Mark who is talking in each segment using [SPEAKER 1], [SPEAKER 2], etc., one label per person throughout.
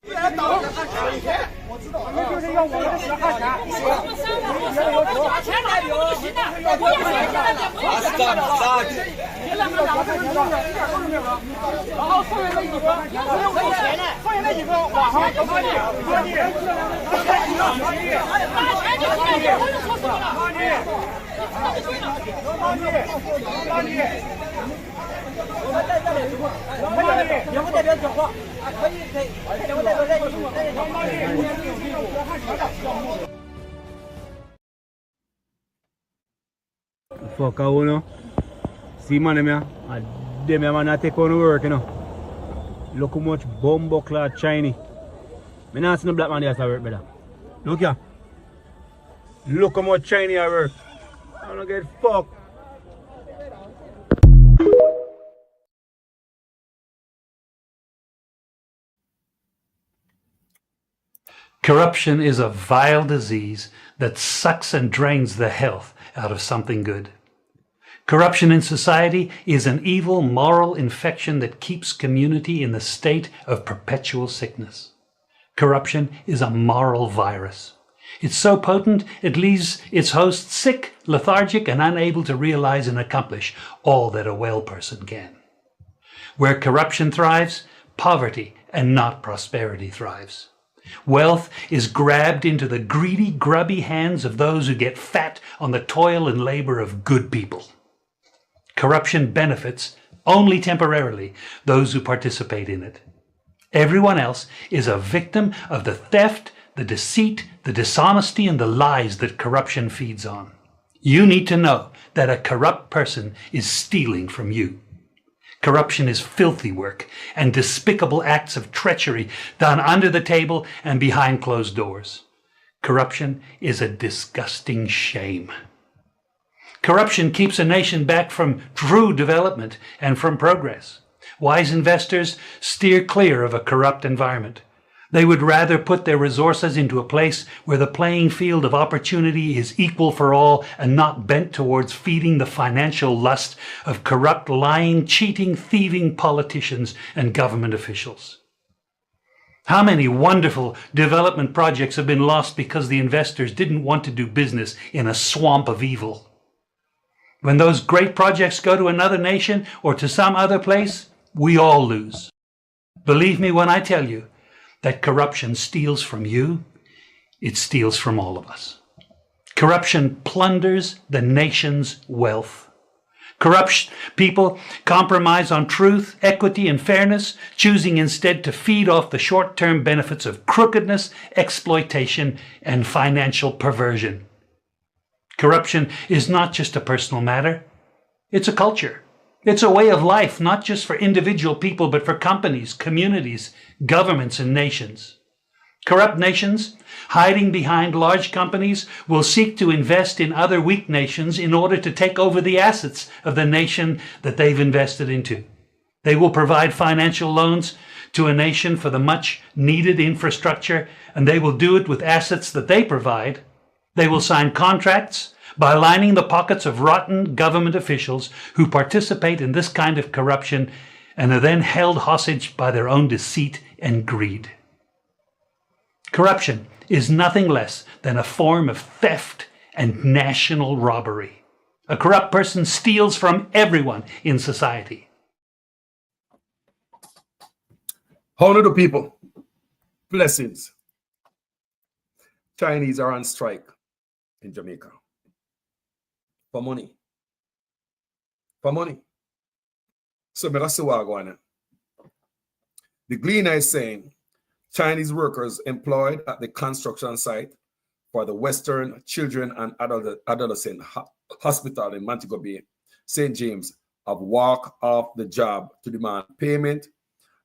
[SPEAKER 1] 我知道，就是要我们的血汗钱。钱来流，不要钱，不要钱，别两个2个一点都是没有。然后剩下那几个，剩下那几个网上都可以，可以，拿钱就可以，我就说什么了？我们在这里，也不代表讲话，可以，也不代表在一起，在讲话。
[SPEAKER 2] Fuck out, you know. See man, them man not take on the work, you know. Look how much bumbo clad Chinese. Me not see no black man there to work, brother. Look here. Look how much Chinese I work. I don't get fucked.
[SPEAKER 3] Corruption is a vile disease that sucks and drains the health out of something good. Corruption in society is an evil moral infection that keeps community in the state of perpetual sickness. Corruption is a moral virus. It's so potent it leaves its host sick, lethargic, and unable to realize and accomplish all that a well person can. Where corruption thrives, poverty and not prosperity thrives. Wealth is grabbed into the greedy, grubby hands of those who get fat on the toil and labor of good people. Corruption benefits, only temporarily, those who participate in it. Everyone else is a victim of the theft, the deceit, the dishonesty, and the lies that corruption feeds on. You need to know that a corrupt person is stealing from you. Corruption is filthy work and despicable acts of treachery done under the table and behind closed doors. Corruption is a disgusting shame. Corruption keeps a nation back from true development and from progress. Wise investors steer clear of a corrupt environment. They would rather put their resources into a place where the playing field of opportunity is equal for all and not bent towards feeding the financial lust of corrupt, lying, cheating, thieving politicians and government officials. How many wonderful development projects have been lost because the investors didn't want to do business in a swamp of evil? When those great projects go to another nation or to some other place, we all lose. Believe me when I tell you that corruption steals from you, it steals from all of us. Corruption plunders the nation's wealth. Corrupt people compromise on truth, equity, and fairness, choosing instead to feed off the short-term benefits of crookedness, exploitation, and financial perversion. Corruption is not just a personal matter. It's a culture. It's a way of life, not just for individual people, but for companies, communities, governments, and nations. Corrupt nations, hiding behind large companies, will seek to invest in other weak nations in order to take over the assets of the nation that they've invested into. They will provide financial loans to a nation for the much needed infrastructure, and they will do it with assets that they provide. They will sign contracts by lining the pockets of rotten government officials who participate in this kind of corruption and are then held hostage by their own deceit and greed. Corruption is nothing less than a form of theft and national robbery. A corrupt person steals from everyone in society.
[SPEAKER 4] Honor the people. Blessings. Chinese are on strike in Jamaica. For money. For money. So that's the way I go on. The Gleaner is saying Chinese workers employed at the construction site for the Western Children and Adolescent Hospital in Montego Bay, St. James, have walked off the job to demand payment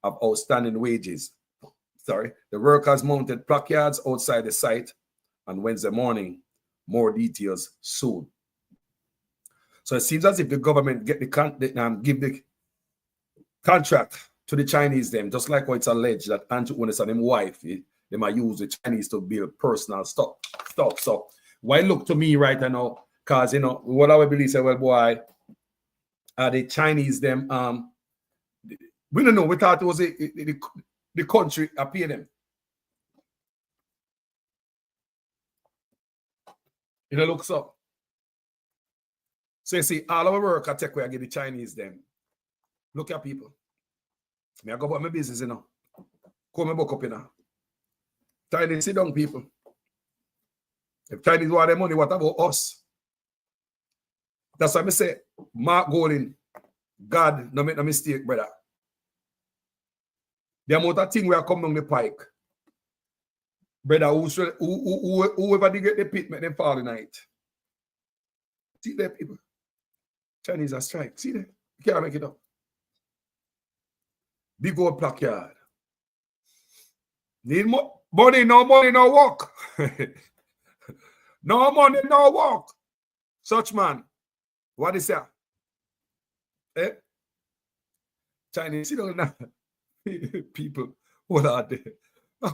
[SPEAKER 4] of outstanding wages. The workers mounted placards outside the site on Wednesday morning. More details soon. So it seems as if the government give the contract to the Chinese them, just like what it's alleged that Andrew Onis and his wife, they might use the Chinese to build personal stuff. So why look to me right now? Because what I would believe say, well, boy, are the Chinese them we don't know. We thought it was the country appear them. You know, look so. So you see, all our work I take where I give the Chinese them. Look at people. Me I go about my business, you know. Come and book up, you know. Chinese sit down, people. If Chinese want their money, what about us? That's why I say, Mark Golding, God, no make no mistake, brother. The amount of thing we are coming down the pike. Brother, whoever they get the pit, make them fall tonight. See there, people. Chinese are strike. See there? You can't make it up. Big old placard. Need more money, no work. No money, no work. Such man. What is that? Eh? Chinese, you don't know. People, what are they?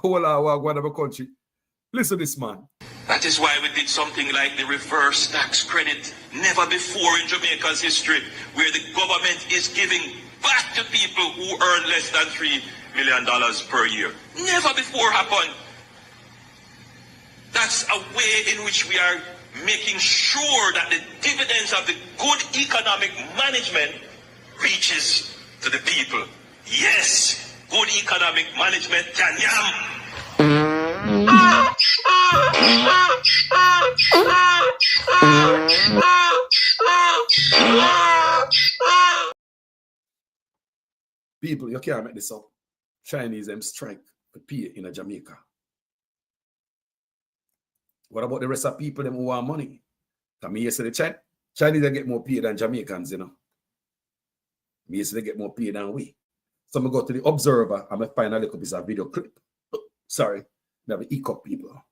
[SPEAKER 4] What are whatever country? Listen to this man.
[SPEAKER 5] That is why we did something like the reverse tax credit. Never before in Jamaica's history, where the government is giving back to people who earn less than $3 million per year. Never before happened. That's a way in which we are making sure that the dividends of the good economic management reaches to the people. Yes, good economic management can yam.
[SPEAKER 4] People, you can't make this up. Chinese them strike the pay in Jamaica. What about the rest of people them who want money? Because me say the Chinese they get more pay than Jamaicans, you know. Me say they get more pay than we. So I go to the Observer and I find a little piece of video clip. Sorry, I have e-cup people.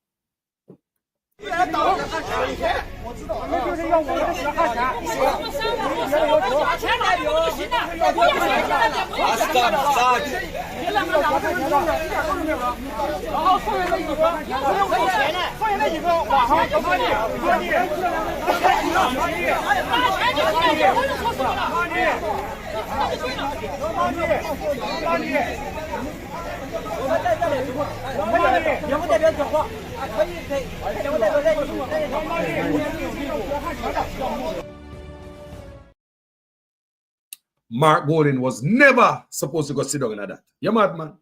[SPEAKER 4] Mark Golding was never supposed to go sit down in that. You mad, man?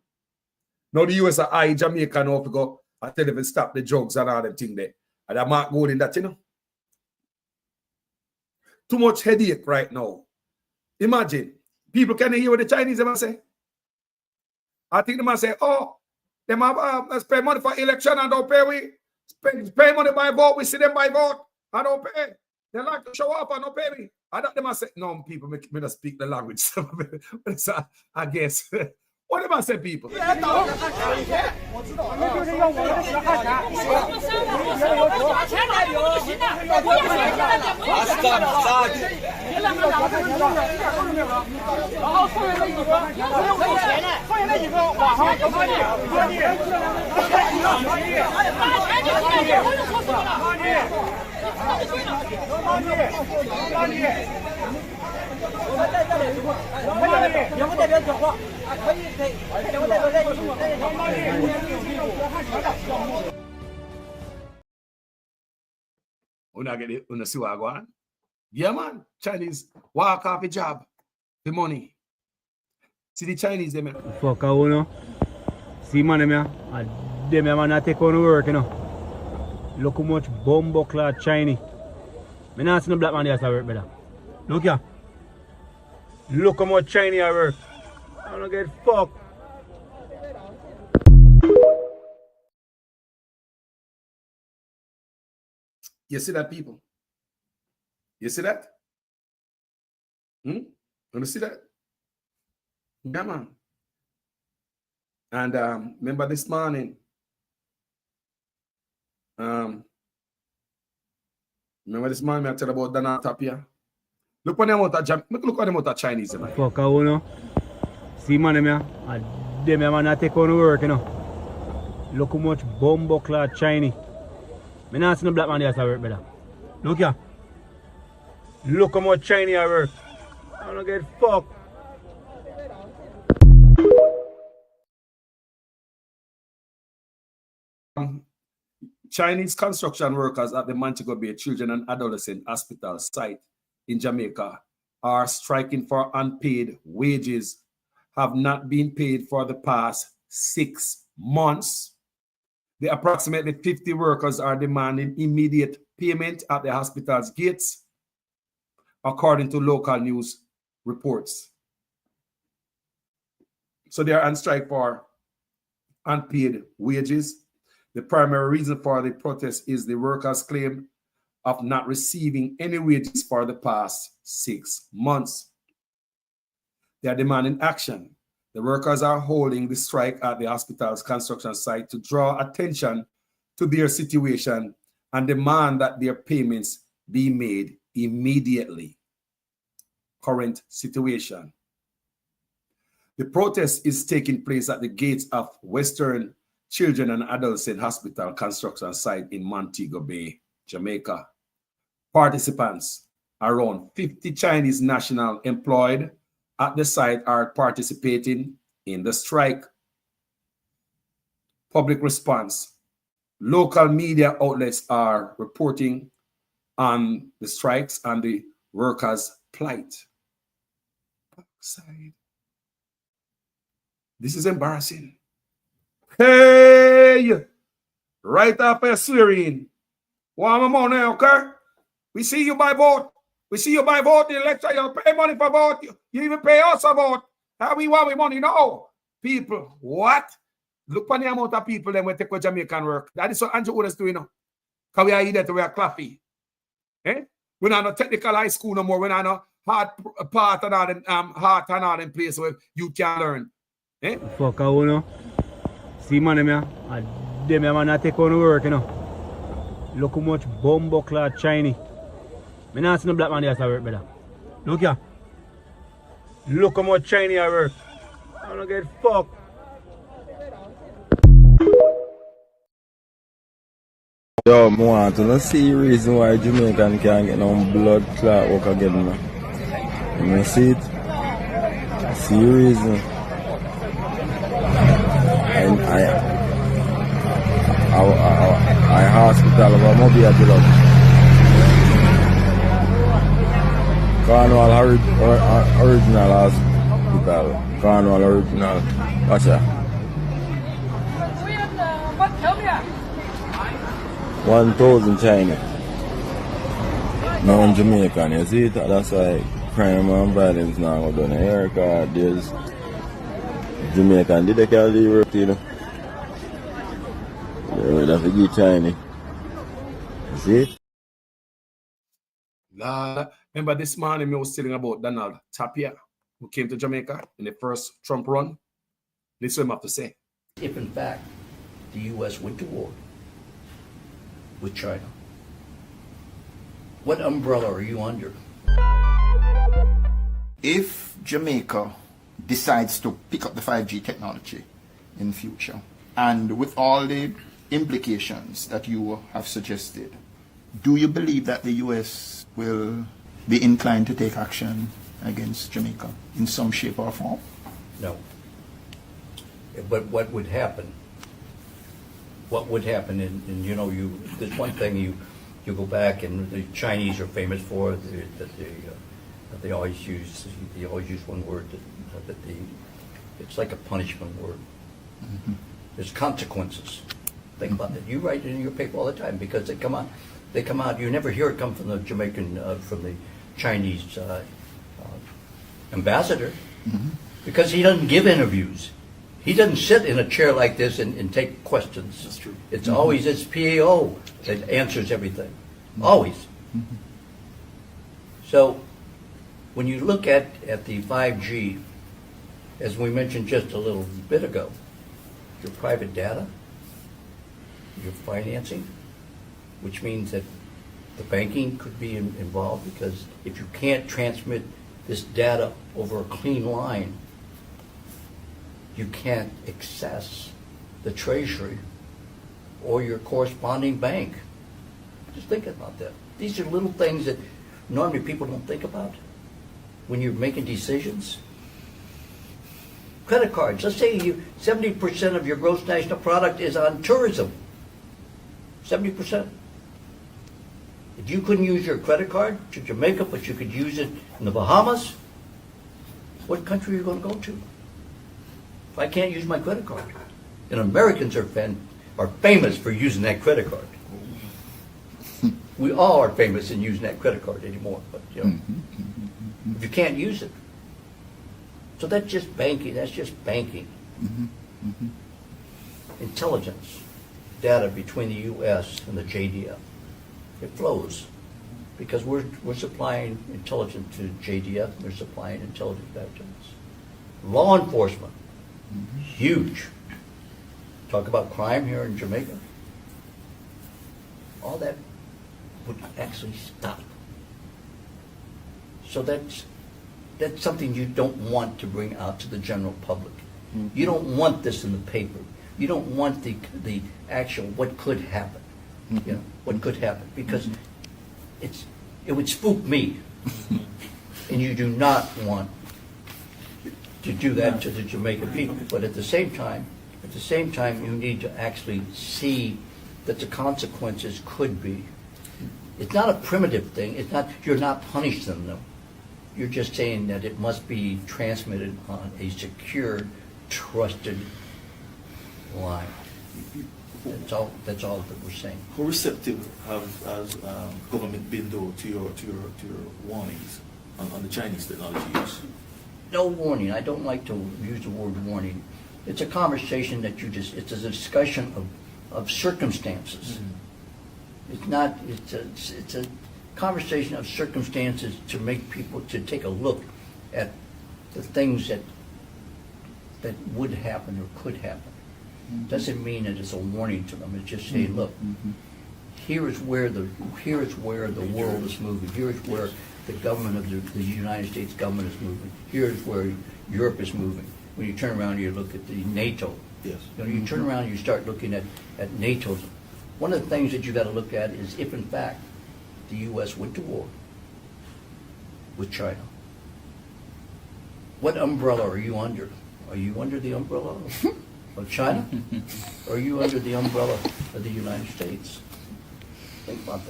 [SPEAKER 4] Now the US are high Jamaica now to go and tell them to stop the drugs and all them thing there. And that Mark Golding that, you know. Too much headache right now. Imagine. People can hear what the Chinese ever say. I think they must say, oh, they might spend money for election and don't pay we. Pay money by vote, we see them by vote and don't pay. They like to show up and don't pay me. I thought they must say, no, people may not speak the language. I guess. What am I say, people? Una get it, una see what I go on. Yeah, man. Chinese walk off a job. The money. See the Chinese, they man.
[SPEAKER 2] Fuck, I know. See, man, them man, I take on work, you know. Look how much bumbo clad Chinese. I not see no black man there to work, brother. Look here. Look how much Chinese I work. I don't get fucked.
[SPEAKER 4] You see that, people? You see that? You see that? Yeah, man. And remember this morning, I tell about Donald Tapia. Look on them out of Chinese, man.
[SPEAKER 2] Fuck, I know. See, man, them man, I take on work, you know. Look how much bumbo clad Chinese. I not see no black man there to work, brother. Look here. Look how much Chinese I work. I don't get fucked.
[SPEAKER 4] Chinese construction workers at the Montego Bay Children and Adolescent Hospital site in Jamaica are striking for unpaid wages, have not been paid for the past 6 months. The approximately 50 workers are demanding immediate payment at the hospital's gates, according to local news reports. So they are on strike for unpaid wages. The primary reason for the protest is the workers' claim of not receiving any wages for the past 6 months. They are demanding action. The workers are holding the strike at the hospital's construction site to draw attention to their situation and demand that their payments be made immediately. Current situation. The protest is taking place at the gates of Western Children and Adolescent Hospital construction site in Montego Bay, Jamaica. Participants, around 50 Chinese nationals employed at the site, are participating in the strike. Public response. Local media outlets are reporting on the strikes and the workers' plight. This is embarrassing. Hey! Right after swearing. One more now, okay? We see you by vote. We see you by vote in the election. You pay money for vote. You even pay us for vote. How we want we money now? People, what? Look for the amount of people that will take what Jamaican work. That is what Andrew Oda is doing now. Because we are here to wear claffy. Eh? We're not no technical high school no more. We're not no hard part and all them heart and all them place where you can learn. Eh?
[SPEAKER 2] Fuck you know. See man them man not take on work, you know. Look how much bumbo clad Chinese. Me not see no black man there to work, brother. Look here. Look how much Chinese I work. I don't get fucked.
[SPEAKER 6] Yo, I want to see the reason why Jamaican can't get no blood clot work again. You see it? See the reason. And I hospital of a mobile blood. Cornwall original hospital. Cornwall original. Watch that. 1,000 China. Now in Jamaica, you see it? That's why crime and violence now go down here, because there's Jamaican did they can leave work, you know. They have to give China. You see it?
[SPEAKER 4] Nah, remember this morning I was telling about Donald Tapia, who came to Jamaica in the first Trump run. Listen what I have to say.
[SPEAKER 7] If in fact the U.S. went to war with China, what umbrella are you under?
[SPEAKER 8] If Jamaica decides to pick up the 5G technology in the future, and with all the implications that you have suggested, do you believe that the U.S. will be inclined to take action against Jamaica in some shape or form?
[SPEAKER 7] No. But what would happen? What would happen? And you know, there's one thing you go back, and the Chinese are famous for that they always use one word that it's like a punishment word. Mm-hmm. There's consequences. Think about that. You write it in your paper all the time because they come out. You never hear it come from the Jamaican, from the Chinese ambassador, mm-hmm. because he doesn't give interviews. He doesn't sit in a chair like this and take questions.
[SPEAKER 8] That's true.
[SPEAKER 7] It's mm-hmm. always his PAO that answers everything. Mm-hmm. Always. Mm-hmm. So when you look at the 5G, as we mentioned just a little bit ago, your private data, your financing, which means that the banking could be involved, because if you can't transmit this data over a clean line, you can't access the treasury or your corresponding bank. Just think about that. These are little things that normally people don't think about when you're making decisions. Credit cards. Let's say 70% of your gross national product is on tourism. 70%. If you couldn't use your credit card to Jamaica, but you could use it in the Bahamas, what country are you going to go to? If I can't use my credit card. And Americans are famous for using that credit card. We all are famous in using that credit card anymore, but you know, if you can't use it. So that's just banking. That's just banking. Intelligence data between the U.S. and the JDF. It flows because we're supplying intelligence to JDF, and they're supplying intelligence back to us. Law enforcement, huge. Talk about crime here in Jamaica. All that would actually stop. So that's something you don't want to bring out to the general public. You don't want this in the paper. You don't want the actual what could happen. You know, what could happen, because it would spook me. And you do not want to do that to the Jamaican people. But at the same time, you need to actually see that the consequences could be. It's not a primitive thing. It's not, you're not punishing them. You're just saying that it must be transmitted on a secure, trusted line. That's all that we're saying.
[SPEAKER 9] How receptive has government been though to your warnings on the Chinese technology use?
[SPEAKER 7] No warning. I don't like to use the word warning. It's a conversation that it's a discussion of circumstances. It's a conversation of circumstances to make people to take a look at the things that would happen or could happen. Doesn't mean that it's a warning to them. It's just saying, look, here is where the world is moving. Here is where the government of the United States government is moving. Here is where Europe is moving. When you turn around and you look at the NATO,
[SPEAKER 9] yes.
[SPEAKER 7] You know, you turn around and you start looking at NATO. One of the things that you got to look at is if in fact the U.S. went to war with China, what umbrella are you under? Are you under the umbrella of China? Or are you under the umbrella of the United States? Think about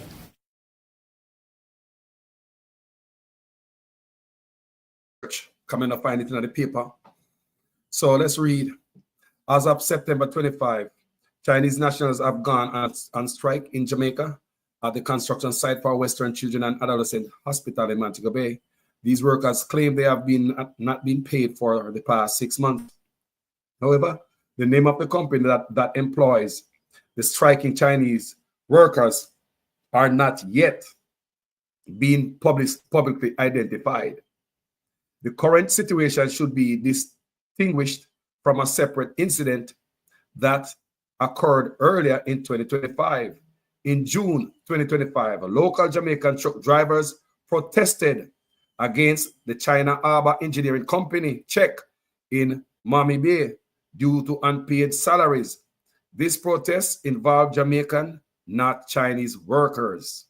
[SPEAKER 7] that.
[SPEAKER 4] Coming up, find it in the paper. So let's read. As of September 25, Chinese nationals have gone on strike in Jamaica at the construction site for Western Children and Adolescent Hospital in Montego Bay. These workers claim they have not been paid for the past 6 months. However, the name of the company that employs the striking Chinese workers are not yet being publicly identified. The current situation should be distinguished from a separate incident that occurred earlier in 2025. In June 2025, local Jamaican truck drivers protested against the China Harbour Engineering Company check in Miami Bay due to unpaid salaries. This protest involved Jamaican, not Chinese workers.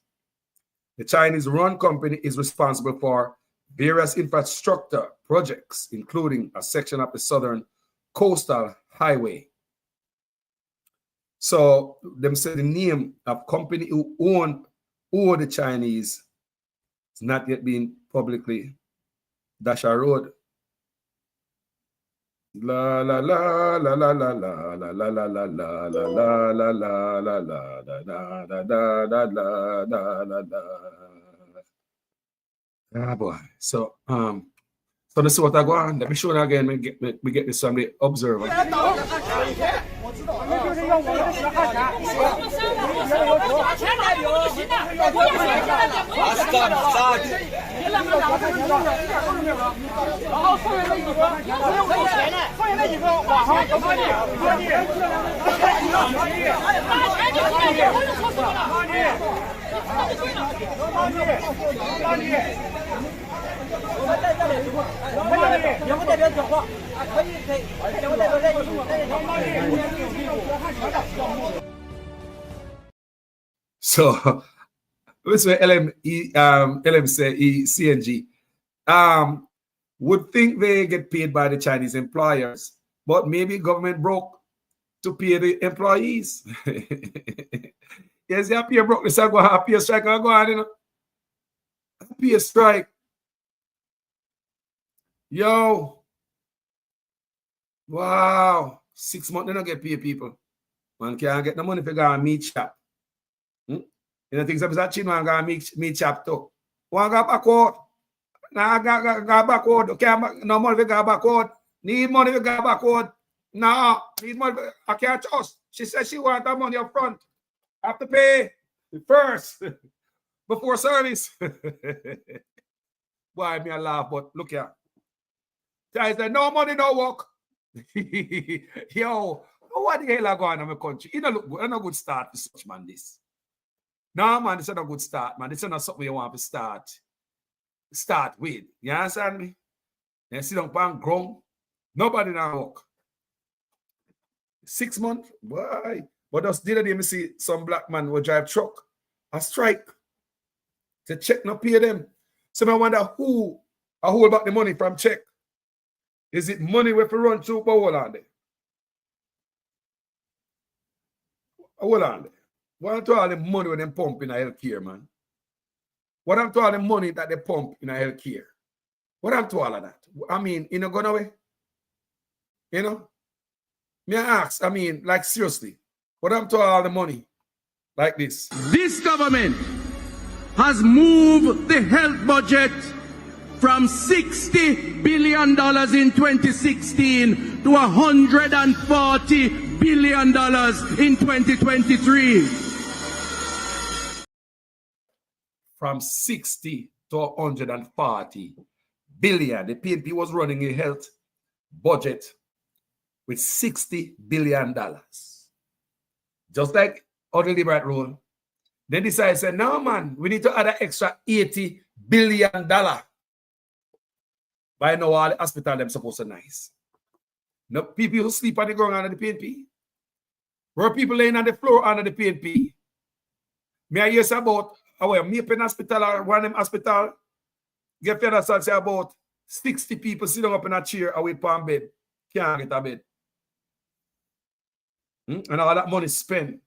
[SPEAKER 4] The Chinese-run company is responsible for various infrastructure projects, including a section of the Southern Coastal Highway. So them say the name of company who own the Chinese is not yet being publicly Dasha Road. La la la la la la la la la la la la la la la la la da da da da da da da da. Ah boy. So let's see what I go on. Let me show you again. We get this from the Observer. So this is CNG would think they get paid by the Chinese employers, but maybe government broke to pay the employees. Yes, you pay broke. This I go have pay strike. I go on, you know. Pay strike. Yo. Wow. 6 months, they don't get paid, people. Man can't get the money if you go and meet shop. You know, things up is that chin, man go and meet shop too. One go backward. Nah, go backward. Okay, no money if you go backward. Need money if you go backward. No, need money. I can't trust. She said she want that money up front. Have to pay first before service. Why me a laugh, but look here. I said, no money, no work. Yo, what the hell are going on in my country? It don't look good. It's not a good start for such man this. No, man, this is not a good start, man. This is not something you want to start with. You understand me? Then sit down and ground. Nobody now work. 6 months? Why? But just the other day, me see some black man will drive truck. A strike. To check not pay them. So I wonder who about the money from check. Is it money we have to run through? But hold on there. Hold on there. What I'm to all the money when they pump in a healthcare, man? What I'm to all the money that they pump in a healthcare? What I'm to all of that? I mean, you know, gone away? You know? Me ask, I mean, like seriously, what I'm to all the money like this?
[SPEAKER 1] This government has moved the health budget from $60 billion in 2016 to $140 billion in 2023.
[SPEAKER 4] From 60 to 140 billion. The PNP was running a health budget with $60 billion. Just like other liberal rule. They decided, say, no, man, we need to add an extra $80 billion. By now, all the hospital them supposed to nice. No people who sleep on the ground under the PNP. Where people laying on the floor under the PNP. Me I hear about me pen hospital or one of them hospital. Get fed us say about 60 people sitting up in a chair away from bed. Can't get a bed. And all that money spent.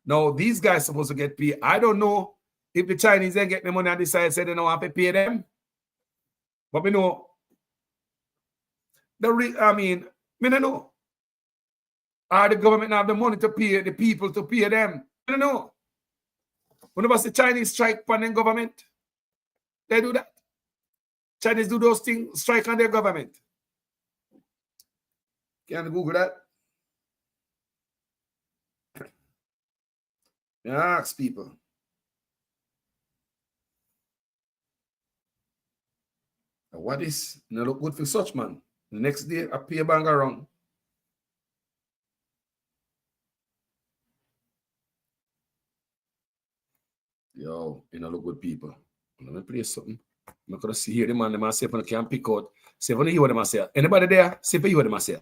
[SPEAKER 4] Now, these guys supposed to get paid. I don't know if the Chinese they get the money and decide say they don't want to pay them. But we know. Me don't know. Are the government have the money to pay the people to pay them? I don't know. Whenever the Chinese strike on the government, they do that. Chinese do those things, strike on their government. Can you Google that? Ask people. What is not look good for such man? The next day, I pay a bang around. Yo, you know, look good people. Let me play something. I'm going to see here the man, they say if I can pick out. See if I hear what they say. Anybody there? See if you hear what they say.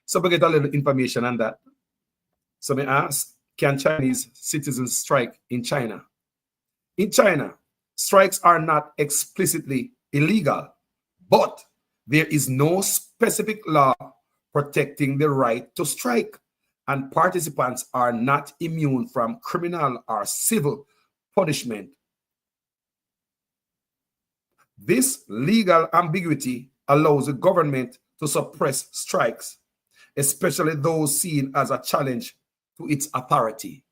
[SPEAKER 4] So we get a little information on that. So we ask, can Chinese citizens strike in China? In China, strikes are not explicitly illegal, but there is no specific law protecting the right to strike, and participants are not immune from criminal or civil punishment. This legal ambiguity allows the government to suppress strikes, especially those seen as a challenge to its authority.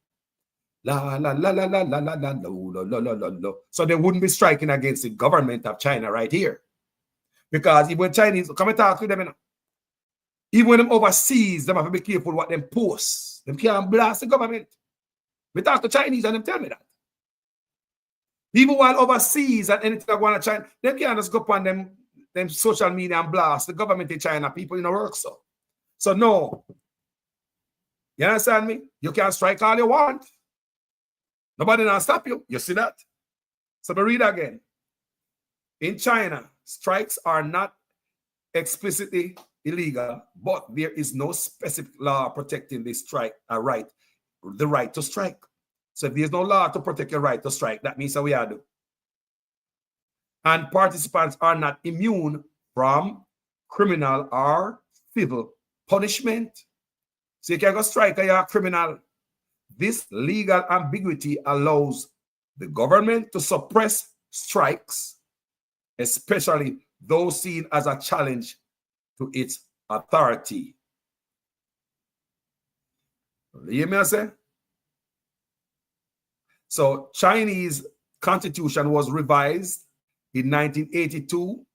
[SPEAKER 4] La la la la la la la la la la la la. So they wouldn't be striking against the government of China right here, because even Chinese come and talk to them, you know, even when them overseas, them have to be careful what them post. Them can't blast the government. We talk to Chinese and them tell me that. Even while overseas and anything that go on to China, them can't just go up on them social media and blast the government in China. People in the work so. So no. You understand me? You can strike all you want. Nobody not stop you. You see that? So me read again. In China, strikes are not explicitly illegal, but there is no specific law protecting the the right to strike. So if there's no law to protect your right to strike, that means that we are do. And participants are not immune from criminal or civil punishment. So you can go strike and you're a criminal. This legal ambiguity allows the government to suppress strikes, especially those seen as a challenge to its authority. You hear me I say? So Chinese constitution was revised in 1982 to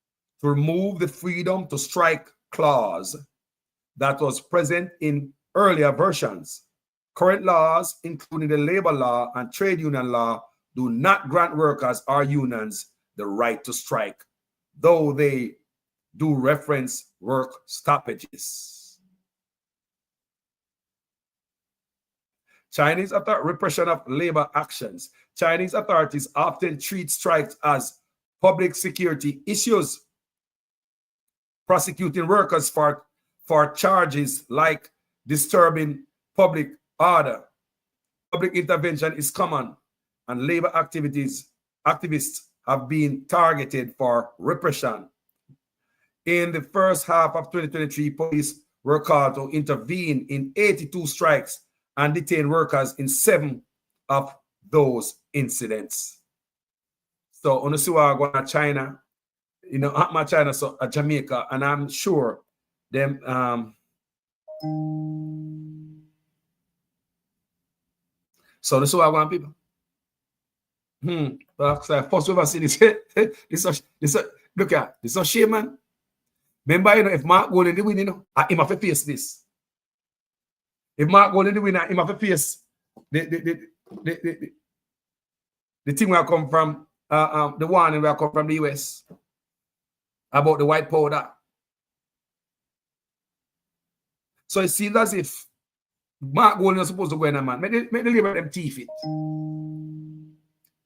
[SPEAKER 4] remove the freedom to strike clause that was present in earlier versions. Current laws, including the labor law and trade union law, do not grant workers or unions the right to strike, though they do reference work stoppages. Chinese repression of labor actions. Chinese authorities often treat strikes as public security issues, prosecuting workers for charges like disturbing public order. Public intervention is common, and labor activists have been targeted for repression. In the first half of 2023, police were called to intervene in 82 strikes and detain workers in 7 of those incidents. So, on the see what going to China, you know, my China, so Jamaica, and I'm sure them. So, this is what I want people. But first we ever see this. Look at this. Is shame, man. Remember, you know, if Mark Gold in the win, you know, him have to face this. If Mark Gold in the win, him have to face the thing where I come from, the one where I come from the US about the white powder. So it seems as if Mark Gold is supposed to go in a man. Make the labor them teeth it.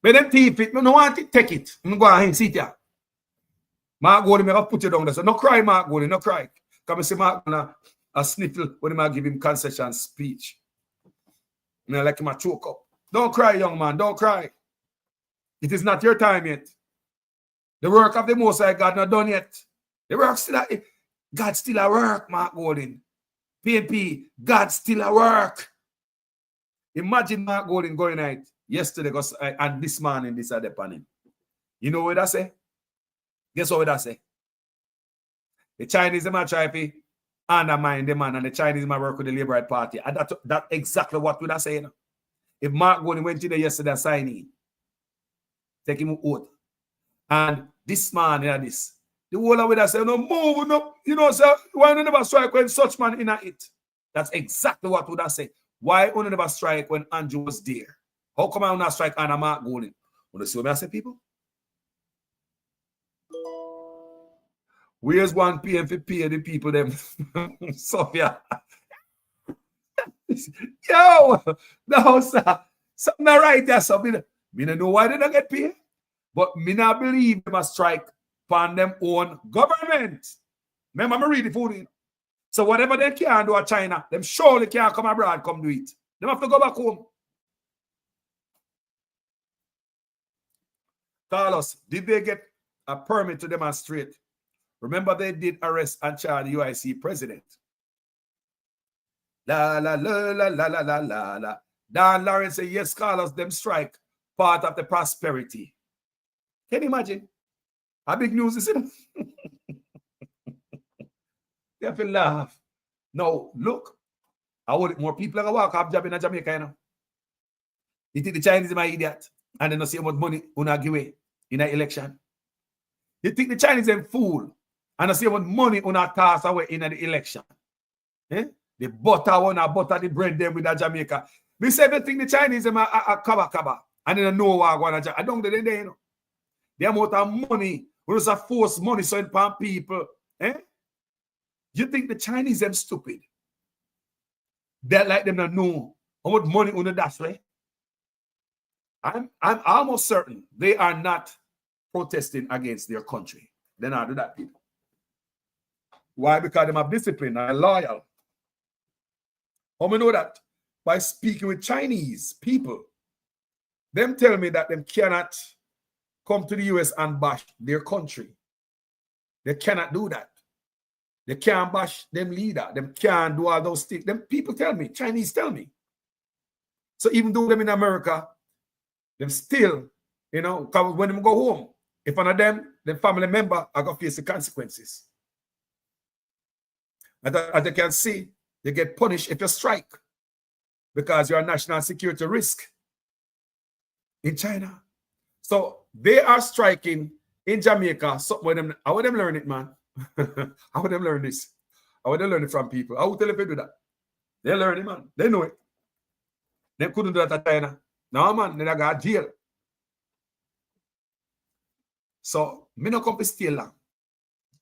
[SPEAKER 4] Make them teeth it. I don't want to take it. I'm going to sit here. Mark Gold, I put you down there. So no cry, Mark Gold, no cry. Come and say Mark a sniffle when I give him concession speech. And I like him a choke up. Don't cry, young man. Don't cry. It is not your time yet. The work of the Most High God not done yet. The work still God still at work, Mark Golden. PNP, God still at work. Imagine Mark Golden going out yesterday and this morning this had upon him. You know what I say? Guess what I say? The Chinese might try to undermine the man, and the Chinese might work with the Labour Party. And that's exactly what would I say. You know? If Mark Golden went in there yesterday and signed in, take him out. And this man, you know, this. The whole of it I say, no, move, no, you know, sir, why you never strike when such man in it? That's exactly what would I say. Why you never strike when Andrew was there? How come I not strike on a Mark Golden? Want to see what I say, people? Where's 1 p.m. to pay the people them? Sophia. Yo, no, sir. Something not right there, so me don't know why they don't get paid. But me not believe they must strike upon them own government. Remember, I read the food. So whatever they can do at China, them surely can't come abroad, come do it. They have to go back home. Carlos, did they get a permit to demonstrate? Remember, they did arrest and charge the UIC president. La la la la la la la la la. Dan Lawrence said, yes, Carlos, them strike part of the prosperity. Can you imagine? How big news is it? You have to laugh. No, look. I want more people that walk up job in Jamaica, you know. You think the Chinese are my idiot and they don't see how much money una give away in an election? You think the Chinese are fool and they see how much money una toss away in the election? Eh? The butter butter the bread them with the Jamaica. We say everything the Chinese are kaba and they don't know what going on. I don't know, you know. The amount of money, we just force money so in people. Eh? You think the Chinese them stupid? They like them not know how much money on the dash way. I'm almost certain they are not protesting against their country. They not do that, people. Why? Because they have discipline and loyal. How we know that? By speaking with Chinese people. Them tell me that them cannot come to the US and bash their country. They cannot do that. They can't bash them leader. Them can't do all those things. Them people tell me, Chinese tell me. So even though them in America, them still, you know, because when them go home, if one of them family member are going to face the consequences. And as you can see, you get punished if you strike because you're a national security risk in China. So they are striking in Jamaica. So how would them learn it, man? How would them learn this? How would they learn it from people? How would they do that? They learn it, man. They know it. They couldn't do that at China. No, man, they got jail. So, me no come to stay long.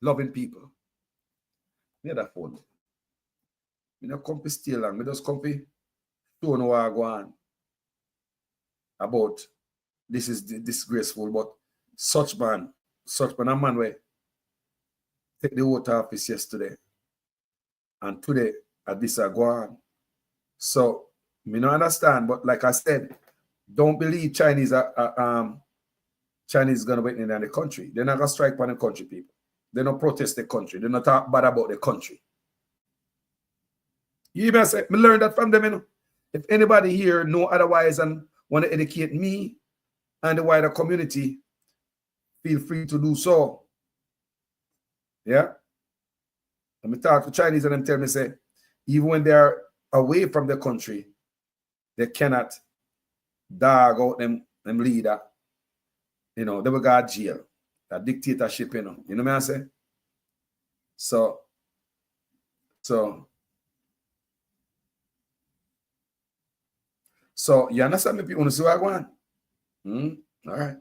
[SPEAKER 4] Loving people. Me that phone. Me no come to stay long. Me just come to show no what I go on about this is disgraceful, but such man a man way take the oath office yesterday. And today at this I go on. So me no understand, but like I said, don't believe Chinese are Chinese gonna wait in the country. They're not gonna strike on the country, people. They don't protest the country. They not talk bad about the country. You even say, me learn that from them, you know. If anybody here know otherwise and want to educate me and the wider community, feel free to do so. Yeah. Let me talk to Chinese and them tell me, say, even when they're away from the country, they cannot dog out them leader. You know, they will go to jail. That dictatorship, you know. You know what I say? So you understand me, people? You see what I want? All right.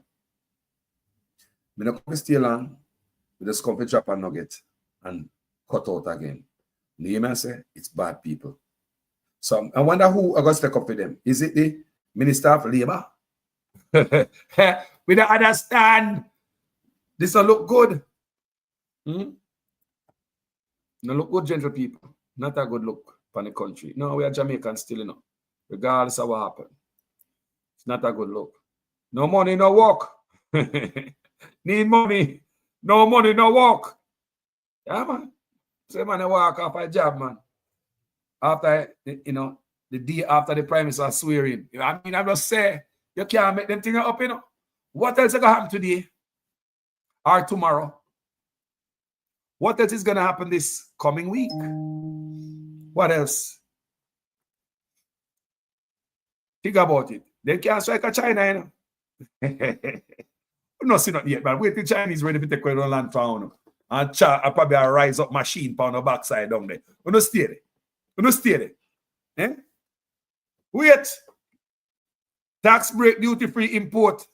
[SPEAKER 4] We don't come to stay long. We just come to drop a nugget and cut out again. You hear me say? It's bad people. So I wonder who are going to step up with them. Is it the Minister of Labor? We don't understand. This don't look good. No look good, gentle people. Not a good look for the country. No, we are Jamaicans still, you know. Regardless of what happened. It's not a good look. No money, no work. Need money. No money, no work. Yeah, man. Say, man, I walk off a job, man. After, you know, the day after the Prime Minister swearing. I mean, I just say, you can't make them things up, you know. What else is going to happen today? Or tomorrow? What else is going to happen this coming week? What else? Think about it. They can't strike a China, you know. We not see nothing yet, man. Wait till Chinese ready to take away the land from and probably a rise up machine on the backside down there. We don't stay there. We don't stay there. Eh? Wait. Tax break, duty free import.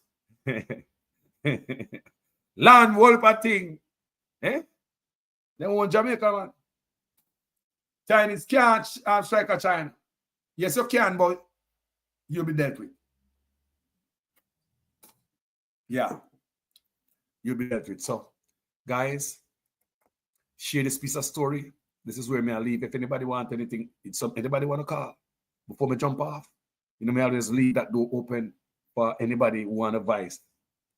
[SPEAKER 4] Land wolper thing. Eh? They want Jamaica, man. Chinese can't strike a China. Yes, you can, but you'll be dealt with. Yeah. You'll be dealt with. So, guys, share this piece of story. This is where me I leave. If anybody want anything, anybody want to call before me jump off, you know, me always leave that door open for anybody who want advice.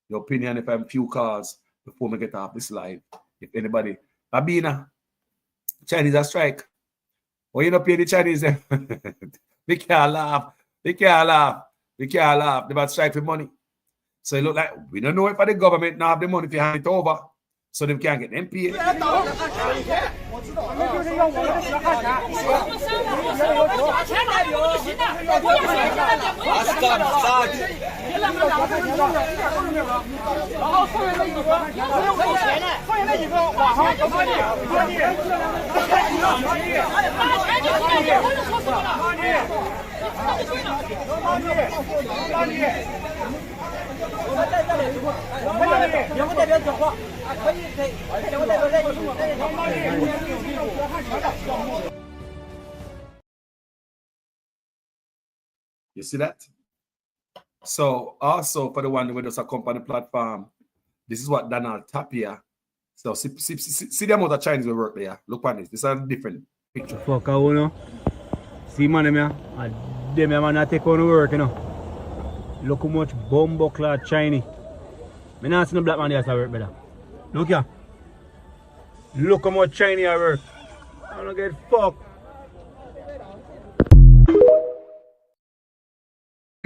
[SPEAKER 4] Your opinion, if I'm few calls before me get off this live. If anybody, Abina, Chinese are strike. Well, you don't pay the Chinese. They can't laugh. They can't laugh. They can't laugh. They about strike for money. So it look like we don't know if the government now have the money to hand it over. So they can't get them paid. You see that? So also for the one who does a company platform, this is what Donald Tapia. So see the amount of Chinese will work there. Look at this. This is a different picture.
[SPEAKER 2] Fuck how you know. See man them here. And them here man take on work, you know. Look how much bumbo clad Chinese. Me not see no black man there to work better. Look here. Look how much Chinese I work. I don't get fucked.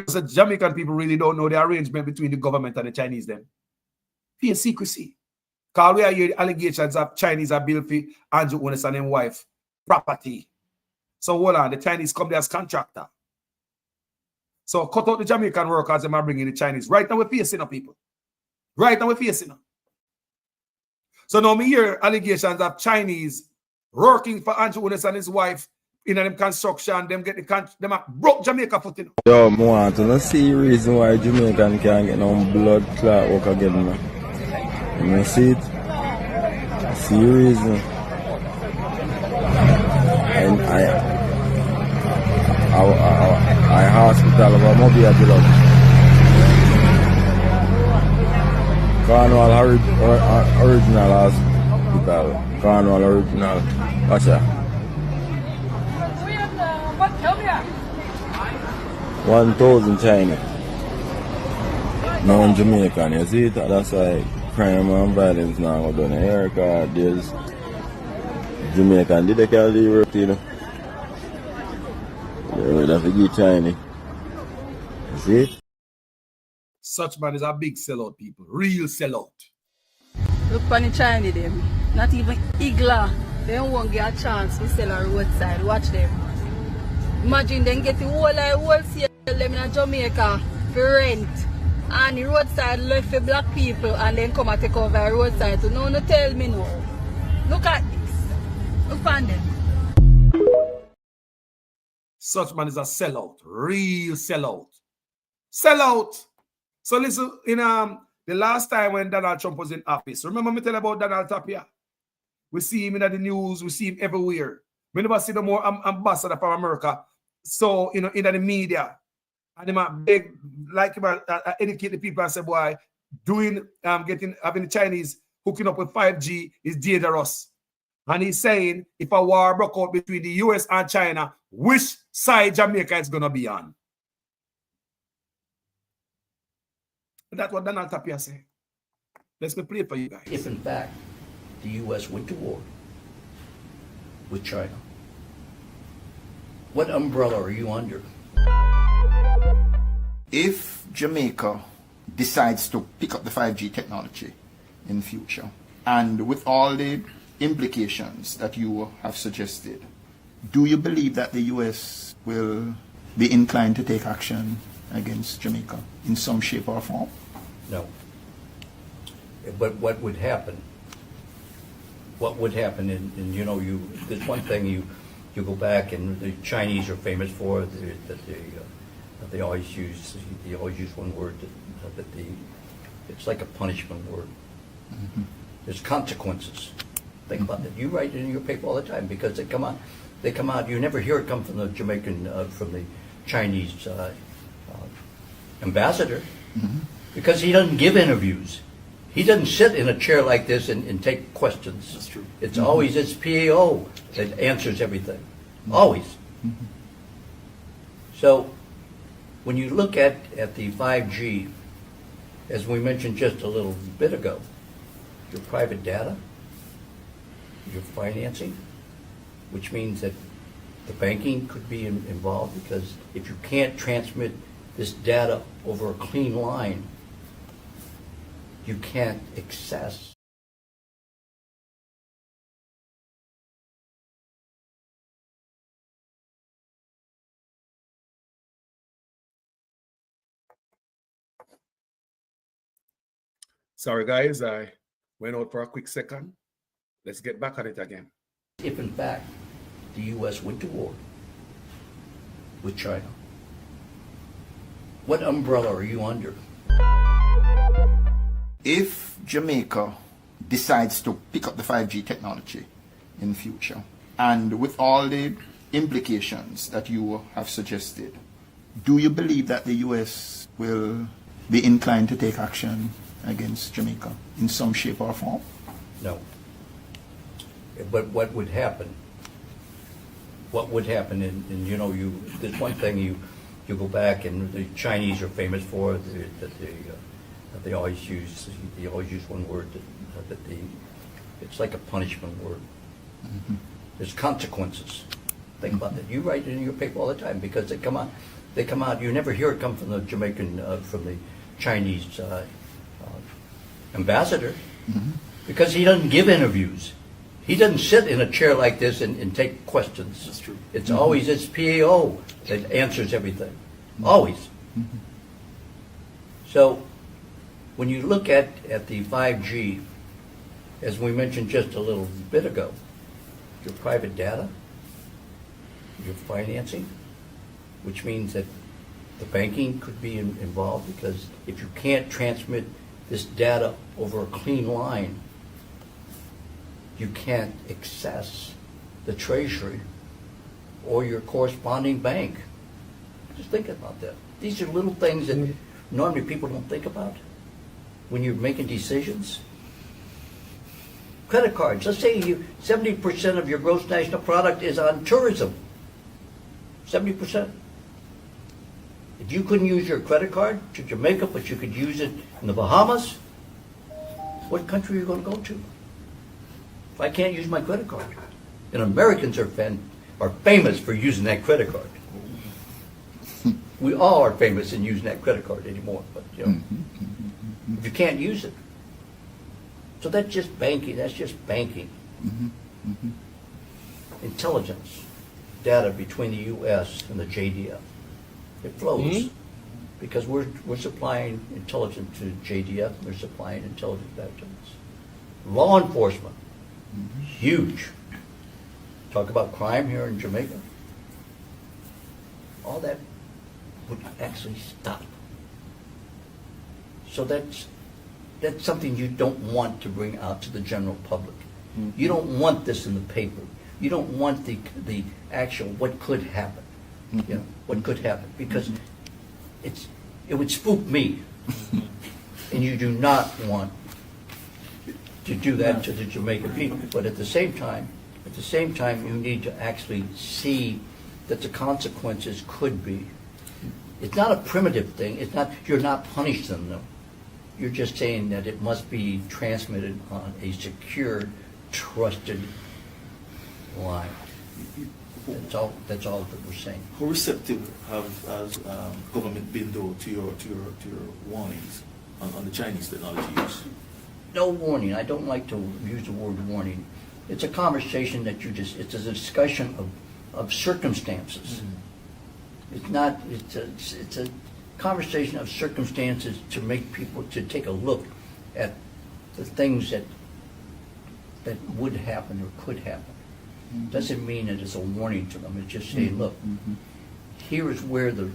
[SPEAKER 4] So Jamaican people really don't know the arrangement between the government and the Chinese them. Fear secrecy. Because we are here the allegations of Chinese are built for Andrew Onis and his wife property. So hold on, the Chinese come there as contractor. So cut out the Jamaican workers and bring in the Chinese. Right now we're facing up people. Right now we're facing up. So now me hear allegations of Chinese working for Andrew Onis and his wife in them construction, them get the them broke Jamaica foot in.
[SPEAKER 6] Yo, I want to see reason why Jamaican can't get no blood clot work again now. You see it? See reason. And I hospital of a mobile blood. Cornwall original hospital. Cornwall original. Watch that. 1,000 China. No in Jamaica, you see it? That's why crime and violence now go down in America. There's Jamaican did they call the Europe, you know. They would have to give China. You see it?
[SPEAKER 4] Such man is a big sellout, people. Real sellout.
[SPEAKER 10] Look for the Chinese them. Not even Igla. They won't get a chance to sell on the roadside. Watch them. Imagine them get the wholesale them in Jamaica for rent. And the roadside left for black people and then come and take over the roadside. So no tell me no. Look at this. Look on them.
[SPEAKER 4] Such man is a sellout. Real sellout. Sellout. So listen, in the last time when Donald Trump was in office, remember me tell about Donald Tapia? We see him in the news, we see him everywhere. We never see no more ambassador from America. So, you know, in the media. And they beg, like educate the people and say, boy, having the Chinese hooking up with 5G is dangerous. And he's saying if a war broke out between the US and China, which side Jamaica is gonna be on? And that's what Donald Tapia said. Let's play it for you guys.
[SPEAKER 7] If in fact the U.S. went to war with China, what umbrella are you under?
[SPEAKER 8] If Jamaica decides to pick up the 5G technology in the future, and with all the implications that you have suggested, do you believe that the U.S. will be inclined to take action against Jamaica in some shape or form?
[SPEAKER 7] No. But what would happen? What would happen? And you know, there's one thing you go back, and the Chinese are famous for that they always use one word that it's like a punishment word. Mm-hmm. There's consequences. Think about that. You write it in your paper all the time because they come out. You never hear it come from the Jamaican, from the Chinese ambassador, mm-hmm. because he doesn't give interviews. He doesn't sit in a chair like this and take questions.
[SPEAKER 9] That's true.
[SPEAKER 7] It's mm-hmm. always his PAO that answers everything. Mm-hmm. Always. Mm-hmm. So when you look at the 5G, as we mentioned just a little bit ago, your private data, your financing, which means that the banking could be involved, because if you can't transmit this data over a clean line, you can't access.
[SPEAKER 4] Sorry guys, I went out for a quick second. Let's get back on it again.
[SPEAKER 7] If in fact the U.S. went to war with China, what umbrella are you under?
[SPEAKER 8] If Jamaica decides to pick up the 5G technology in the future, and with all the implications that you have suggested, do you believe that the U.S. will be inclined to take action against Jamaica in some shape or form?
[SPEAKER 7] No. But what would happen? What would happen? And you know, there's one thing you go back, and the Chinese are famous for that they always use one word that it's like a punishment word.
[SPEAKER 8] Mm-hmm.
[SPEAKER 7] There's consequences. Think about that. You write it in your paper all the time because they come out. You never hear it come from the Jamaican, from the Chinese ambassador,
[SPEAKER 8] Mm-hmm.
[SPEAKER 7] because he doesn't give interviews. He doesn't sit in a chair like this and take questions.
[SPEAKER 9] That's true.
[SPEAKER 7] It's always his PAO that answers everything. Always.
[SPEAKER 8] Mm-hmm.
[SPEAKER 7] So when you look at the 5G, as we mentioned just a little bit ago, your private data, your financing, which means that the banking could be involved, because if you can't transmit this data over a clean line, you can't access the treasury or your corresponding bank. Just think about that. These are little things that normally people don't think about when you're making decisions. Credit cards. Let's say 70% of your gross national product is on tourism. 70%. If you couldn't use your credit card to Jamaica, but you could use it in the Bahamas, what country are you going to go to? If I can't use my credit card. And Americans are famous for using that credit card. We all are famous in using that credit card anymore, but you know, if you can't use it. So that's just banking. That's just banking. Intelligence, data between the U.S. and the JDF. It flows because we're supplying intelligence to JDF, and they're supplying intelligence back to us. Law enforcement, huge. Talk about crime here in Jamaica. All that would actually stop. So that's something you don't want to bring out to the general public. You don't want this in the paper. You don't want the actual what could happen. You know, what could happen, because it would spook me. And you do not want to do that to the Jamaican people. But at the same time, you need to actually see that the consequences could be. It's not a primitive thing. It's not, you're not punishing them. You're just saying that it must be transmitted on a secured, trusted line. That's all that we're saying.
[SPEAKER 9] How receptive has government been though to your warnings on the Chinese technology use?
[SPEAKER 7] No warning. I don't like to use the word warning. It's a conversation that it's a discussion of circumstances. It's not, it's a conversation of circumstances to make people to take a look at the things that would happen or could happen. Doesn't mean that it's a warning to them. It's just saying, look, here is where the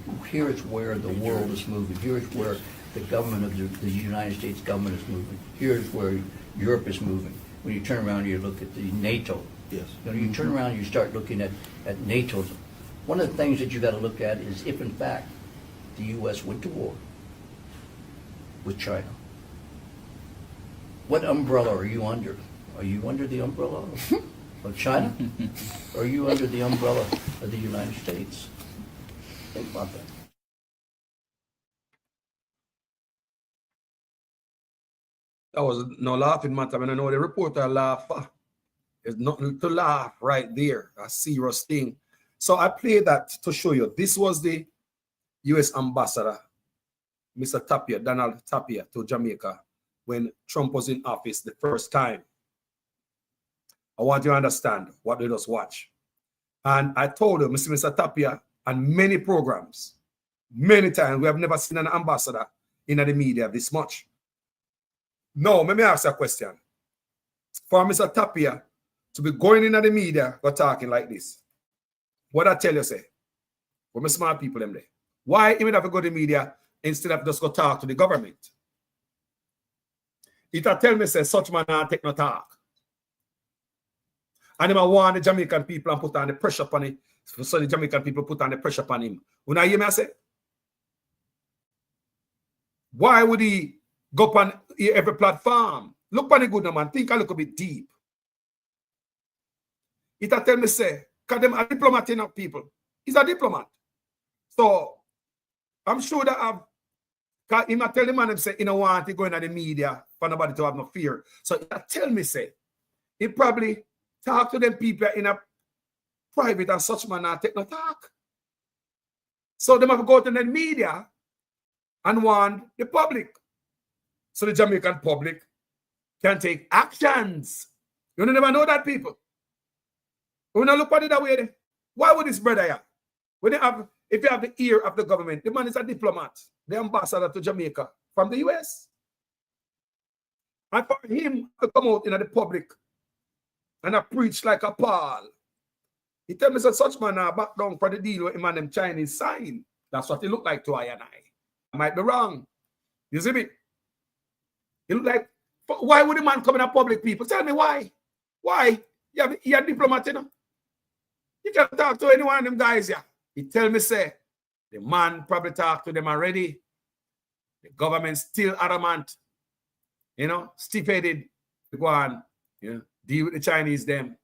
[SPEAKER 7] world is moving. Here is where the government of the United States government is moving. Here is where Europe is moving. When you turn around and you look at the NATO,
[SPEAKER 9] yes.
[SPEAKER 7] You turn around and you start looking at NATO. One of the things that you got to look at is if in fact the U.S. went to war with China, what umbrella are you under? Are you under the umbrella of China? Or are you under the umbrella of the United States? Think about that.
[SPEAKER 4] That was no laughing matter. I know the reporter laugh. There's nothing to laugh right there. A serious thing. So I played that to show you. This was the U.S. ambassador, Mr. Tapia, Donald Tapia, to Jamaica when Trump was in office the first time. I want you to understand what they just watch. And I told him, Mr. Tapia, on many programs, many times, we have never seen an ambassador in the media this much. Now, let me ask you a question. For Mr. Tapia to be going in the media or talking like this, what I tell you, say, for my smart people, them there, why even have to go to the media instead of just go talk to the government? It'll tell me, say, such man not take no talk. And him a warn the Jamaican people and put on the pressure upon it. So the Jamaican people put on the pressure upon him. When I hear me, I say, why would he go on every platform? Look on the good man. Think a little bit deep. It'll tell me, say, because them a diplomat enough people. He's a diplomat. So I'm sure that he might tell the man, say, he don't want to go in the media for nobody to have no fear. So he'll tell me, say, he probably talk to them people in a private and such man not take no talk. So they have to go to the media and warn the public. So the Jamaican public can take actions. You never know that, people. We don't look at it that way. Why would this brother here? When they have, if you have the ear of the government, the man is a diplomat, the ambassador to Jamaica from the US. And for him to come out in the public and I preach like a Paul, he tell me that such man are back down for the deal with him and them Chinese sign. That's what he look like to I and I. Might be wrong. You see me? He look like, why would the man come in a public, people? Tell me why. Why? You're a diplomat, you know? You can talk to any one of them guys here. He tell me, say, the man probably talked to them already. The government still adamant, you know, stiff-headed to go on, you know, deal with the Chinese them.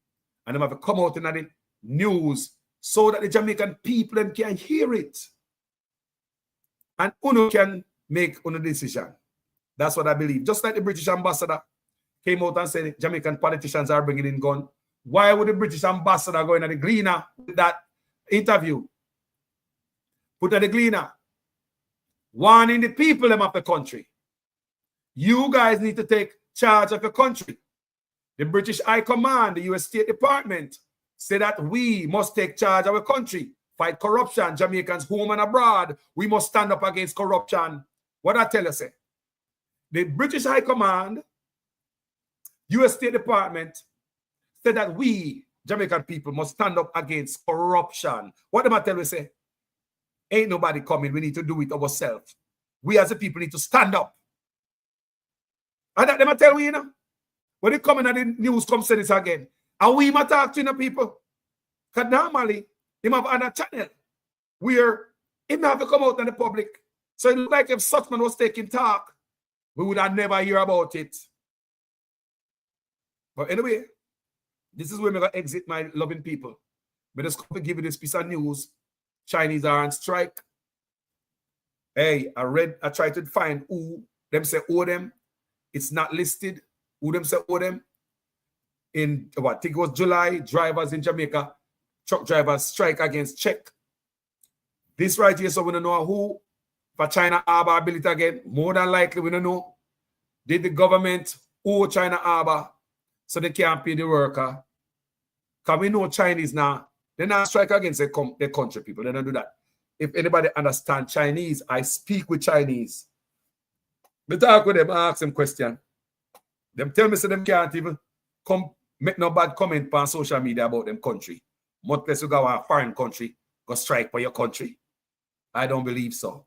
[SPEAKER 4] And they have to come out in the news so that the Jamaican people them can hear it. And UNO can make UNO decision. That's what I believe. Just like the British ambassador came out and said Jamaican politicians are bringing in guns. Why would the British ambassador go in at the Gleaner with that interview? Put at the Gleaner, warning the people of the country. You guys need to take charge of your country. The British High Command, the US State Department, say that we must take charge of our country, fight corruption, Jamaicans home and abroad. We must stand up against corruption. What I tell you, say, the British High Command, US State Department, said that we, Jamaican people, must stand up against corruption. What am I telling you, say? Ain't nobody coming. We need to do it ourselves. We as a people need to stand up. And that them I tell you, you know, when they come in and the news come say this again, and we might talk to the people. Because normally, they have another channel where it have to come out in the public. So it look like if such man was taking talk, we would have never hear about it. But anyway, this is where I'm going to exit my loving people. But just come to give you this piece of news. Chinese are on strike. Hey, I tried to find who them say owe them. It's not listed. Who them say owe them. In what I think it was July, drivers in Jamaica, truck drivers strike against check. This right here, so we don't know who. For China Harbour ability again, more than likely we don't know. Did the government owe China Harbour so they can't pay the worker? Because we know Chinese now, they not strike against their country people. They don't do that. If anybody understands Chinese, I speak with Chinese. We talk with them, I ask them question. Them tell me so them can't even come make no bad comment on social media about them country. Much less you go to a foreign country, go strike for your country. I don't believe so.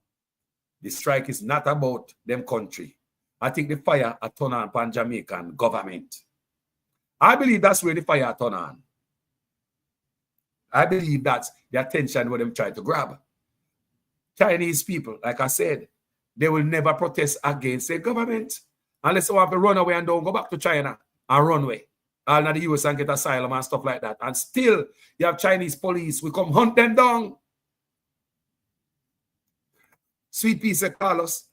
[SPEAKER 4] The strike is not about them country. I think the fire are turned on upon Jamaican government. I believe that's where the fire are turned on. I believe that's the attention what them try to grab. Chinese people, like I said, they will never protest against the government unless they want to run away and don't go back to China and run away. All in the US and get asylum and stuff like that. And still, you have Chinese police. We come hunt them down. Sweet Pea said, Carlos,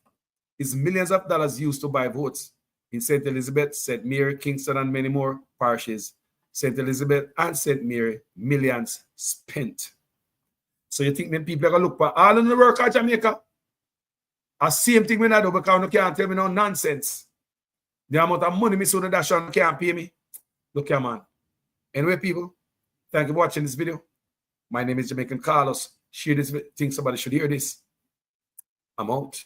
[SPEAKER 4] is millions of dollars used to buy votes in St. Elizabeth, St. Mary, Kingston, and many more parishes. St. Elizabeth and St. Mary, millions spent. So you think them people are going to look for all in the work at Jamaica? The same thing when I do because you can't tell me no nonsense. The amount of money me so the dash on can't pay me. Look here, man. Anyway, people, thank you for watching this video. My name is Jamaican Carlos. Share this, think somebody should hear this. I'm out.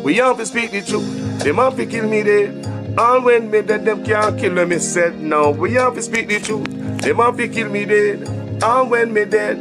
[SPEAKER 5] We have to speak the truth. Them have to kill me dead. All when me dead, them can't kill me said. Now we have to speak the truth. Them have to kill me dead. All when me dead.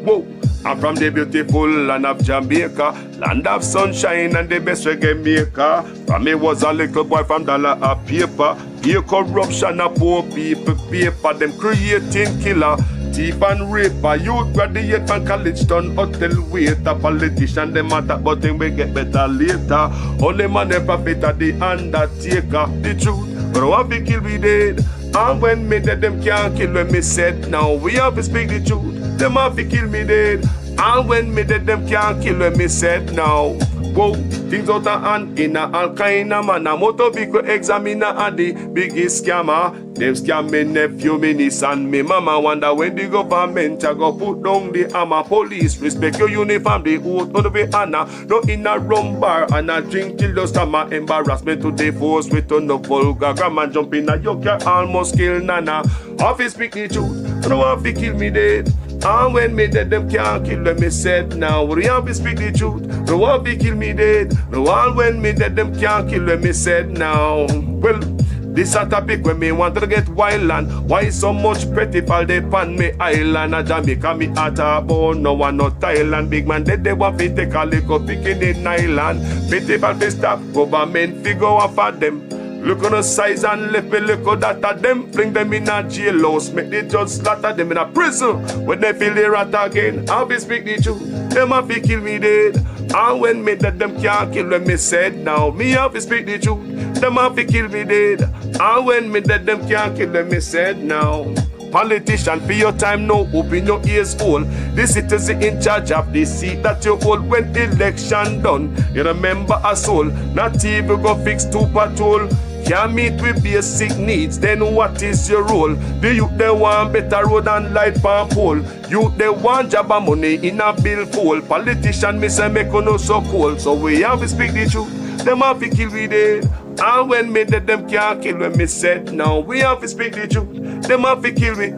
[SPEAKER 5] Whoa. I'm from the beautiful land of Jamaica, land of sunshine and the best reggae maker. From me was a little boy from dollar a paper. Pure corruption of poor people paper. Them creating killer, thief and raper. Youth graduate from college done hotel waiter. Politician them matter but them we get better later. Only man and prophet are the undertaker. The truth, but what we kill we dead. And when me dead them can't kill when me said. Now we have to speak the truth. Them have to kill me dead. And when me dead, them can't kill when me said now. Whoa, things out of hand in a all kind of man. A motor vehicle examiner and the biggest scammer. Them scam me nephew, me niece and me mama. Wonder when the government a go put down the hammer. Police respect your uniform, the oath on the way honor. No in a rum bar and a drink till the stomach. Embarrassment to the force with on the vulgar grammar. Jump in a yoke, almost kill nana. Office speak the truth, no one fi kill me dead. And when me dead, them can't kill when me said. Now we have to speak the truth. No one fi kill me dead. No one when me dead, them can't kill when me said. Now, well, this a topic when me want to get wild and why so much pretty fall they pan me island. A Jamaica me at a bone, no one no Thailand. Big man dead they want fi take a little picking in island. Pity for fi stop government fi go off at them. Look on the size and left me look at that of them. Fling them in a jail house, make the judge slaughter them in a prison. When they feel the rat again, I'll be speak the truth. Them have to kill me dead. And when me dead, them can't kill when me said. Now me have to speak the truth. Them have to kill me dead. And when me dead, them can't kill when me said. Now politician, for your time now, open your ears all. The citizen in charge of the seat that you hold when election done. You remember us all, not even go fix to patrol. Can't meet with basic needs, then what is your role? The youth they want better road and light for pole. Youth they want job and money in a bill pool. Politician me say make no so cold. So we have to speak the truth. Them have to kill we dead. And when me dead them can't kill when me said. Now we have to speak the truth. Them have to kill me.